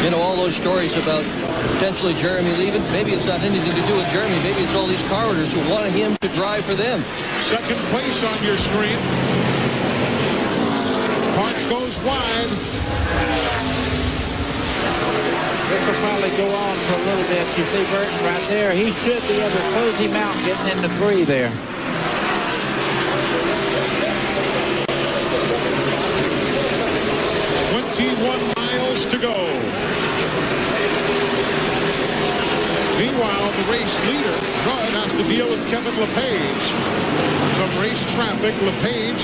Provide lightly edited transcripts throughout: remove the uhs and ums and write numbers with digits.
You know, all those stories about potentially Jeremy leaving. Maybe it's not anything to do with Jeremy. Maybe it's all these car owners who want him to drive for them. Second place on your screen. Park goes wide. This will probably go on for a little bit. You see Burton right there. He should be able to close him out getting into 3 there. To go. Meanwhile, the race leader, Rudd, has to deal with Kevin LePage. Some race traffic. LePage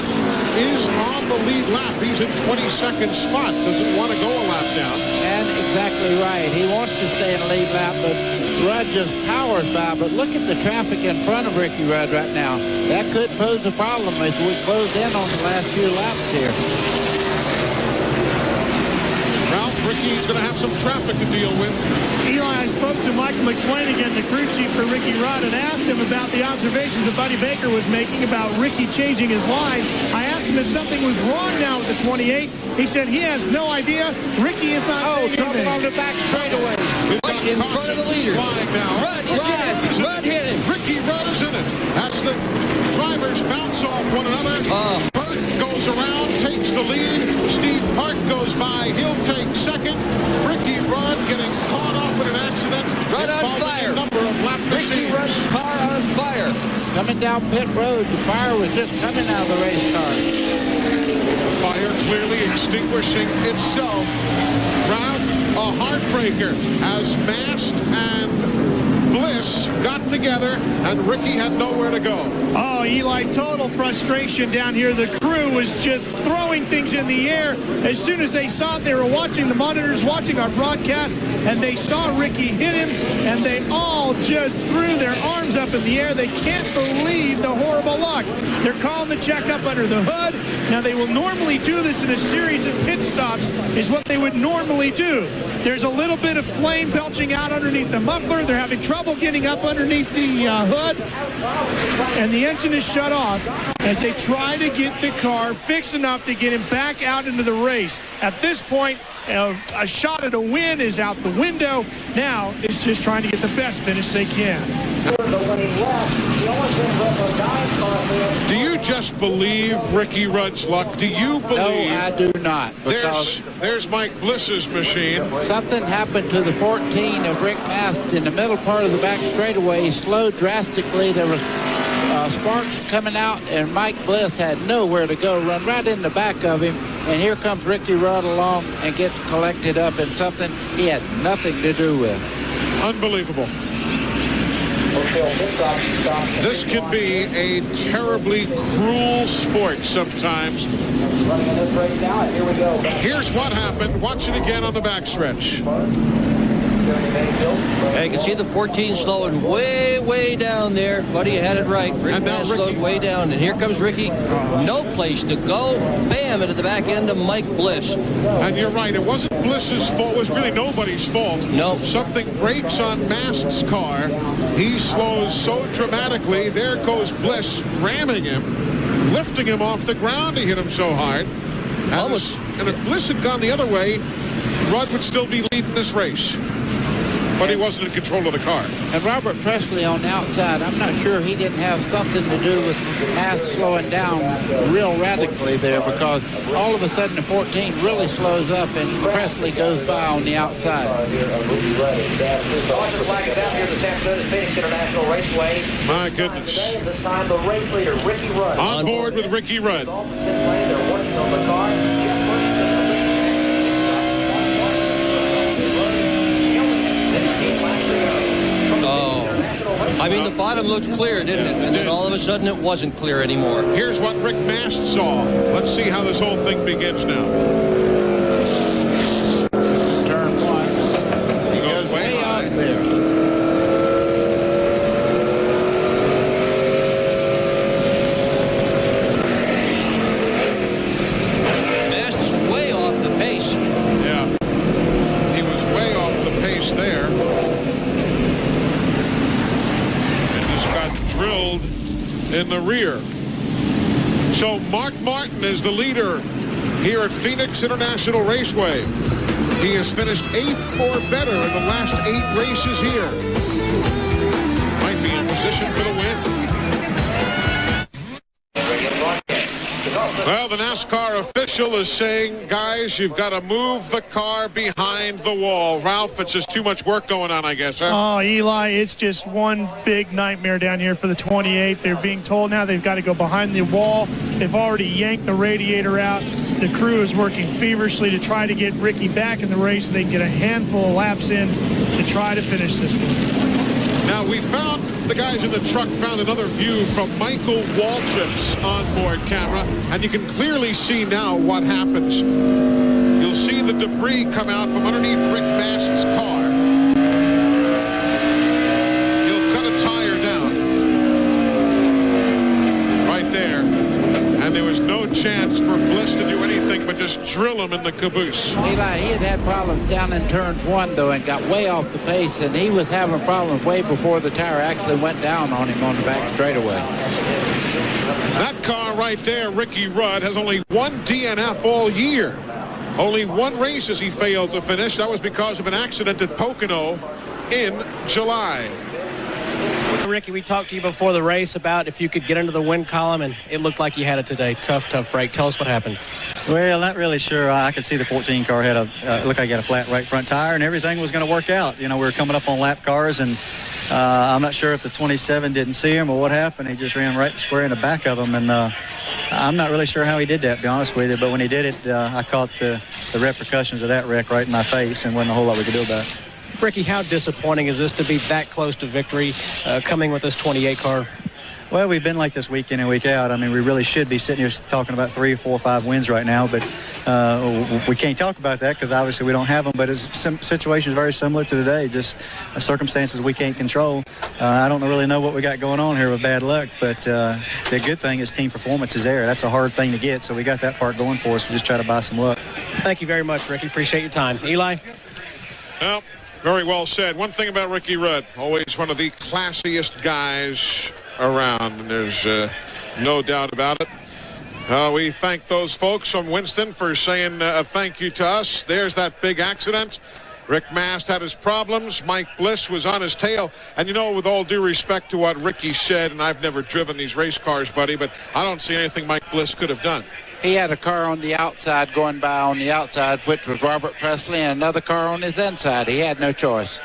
is on the lead lap. He's in 22nd spot. Doesn't want to go a lap down. And exactly right. He wants to stay in the lead lap, but Rudd just powers by. But look at the traffic in front of Ricky Rudd right now. That could pose a problem as we close in on the last few laps here. Ricky's going to have some traffic to deal with. Eli, I spoke to Michael McSwain, the crew chief for Ricky Rudd, and asked him about the observations that Buddy Baker was making about Ricky changing his line. I asked him if something was wrong now with the 28. He said he has no idea. Ricky is not saying trouble anything. on the back straightaway. Right in front of the leaders. Rudd hit him. Ricky Rudd is in it. As the drivers bounce off one another. Burt goes around, takes the lead. Steve Park goes by. He'll take second. Ricky Rudd getting caught up in an accident. Rudd on fire. Ricky Rudd's car on fire. Coming down pit road, the fire was just coming out of the race car. The fire clearly extinguishing itself. Ralph, a heartbreaker as Mast and Bliss got together and Ricky had nowhere to go. Oh, Eli, total frustration down here. The crew was just throwing things in the air. As soon as they saw it, they were watching the monitors, watching our broadcast, and they saw Ricky hit him, and they all just threw their arms up in the air. They can't believe the horrible luck. They're calling the checkup under the hood. Now, they will normally do this in a series of pit stops, is what they would normally do. There's a little bit of flame belching out underneath the muffler. They're having trouble getting up underneath the hood, and the engine is shut off as they try to get the car fixed enough to get him back out into the race. At this point, a shot at a win is out the window. Now it's just trying to get the best finish they can. Do you just believe Ricky Rudd's luck? Do you believe? No, I do not. Because there's Mike Bliss's machine. Something happened to the 14 of Rick Mast in the middle part of the back straightaway. He slowed drastically. There was sparks coming out, and Mike Bliss had nowhere to go. Run right in the back of him, and here comes Ricky Rudd along and gets collected up in something he had nothing to do with. Unbelievable. This can be a terribly cruel sport sometimes. Here's what happened. Watch it again on the backstretch. Yeah, you can see the 14 slowing way down there. Buddy had it right. Rick Mast slowed way down. And here comes Ricky. No place to go. Bam, into the back end of Mike Bliss. And you're right. It wasn't Bliss's fault. It was really nobody's fault. No. Something breaks on Mast's car. He slows so dramatically. There goes Bliss ramming him, lifting him off the ground. He hit him so hard. And if Bliss had gone the other way, Rudd would still be leading this race. But he wasn't in control of the car. And Robert Presley on the outside, I'm not sure he didn't have something to do with Mast slowing down real radically there, because all of a sudden the 14 really slows up and Presley goes by on the outside. My goodness. On board with Ricky Rudd. I mean, the bottom looked clear, didn't it? And then all of a sudden it wasn't clear anymore. Here's what Rick Mast saw. Let's see how this whole thing begins now. This is turn 1. He goes way up there. Mast is way off the pace. Yeah. He was way off the pace there. Drilled in the rear. So Mark Martin is the leader here at Phoenix International Raceway. He has finished 8th or better in the last 8 races here. Might be in position for the win. Well, the NASCAR official is saying, guys, you've got to move the car behind the wall. Ralph, it's just too much work going on, I guess, huh? Oh, Eli, it's just one big nightmare down here for the 28. They're being told now they've got to go behind the wall. They've already yanked the radiator out. The crew is working feverishly to try to get Ricky back in the race so they can get a handful of laps in to try to finish this one. Now, the guys in the truck found another view from Michael Waltrip's onboard camera, and you can clearly see now what happens. You'll see the debris come out from underneath Rick Mast's car. He'll cut a tire down right there, and there was no chance for Bliss to do anything but just drill him in the caboose. Eli, he had problems down in turns 1, though, and got way off the pace, and he was having problems way before the tire actually went down on him on the back straightaway. That car right there, Ricky Rudd, has only 1 DNF all year. Only 1 race has he failed to finish. That was because of an accident at Pocono in July. Ricky, we talked to you before the race about if you could get into the win column, and it looked like you had it today. Tough break. Tell us what happened. Well, not really sure. I could see the 14 car had looked like it had a flat right front tire, and everything was going to work out. You know, we were coming up on lap cars, and I'm not sure if the 27 didn't see him or what happened. He just ran right square in the back of him, and I'm not really sure how he did that, to be honest with you. But when he did it, I caught the repercussions of that wreck right in my face, and wasn't a whole lot we could do about it. Ricky, how disappointing is this to be that close to victory coming with this 28 car? Well, we've been like this week in and week out. I mean, we really should be sitting here talking about 3, 4, 5 wins right now, but we can't talk about that because obviously we don't have them. But some situations very similar to today, just circumstances we can't control. I don't really know what we got going on here with bad luck, but the good thing is team performance is there. That's a hard thing to get, so we got that part going for us. We just try to buy some luck. Thank you very much, Ricky. Appreciate your time. Eli? Well, very well said. One thing about Ricky Rudd, always one of the classiest guys around, and there's no doubt about it. We thank those folks from Winston for saying a thank you to us. There's that big accident. Rick Mast had his problems. Mike Bliss was on his tail. And, you know, with all due respect to what Ricky said, and I've never driven these race cars, buddy, but I don't see anything Mike Bliss could have done. He had a car on the outside going by on the outside, which was Robert Presley, and another car on his inside. He had no choice.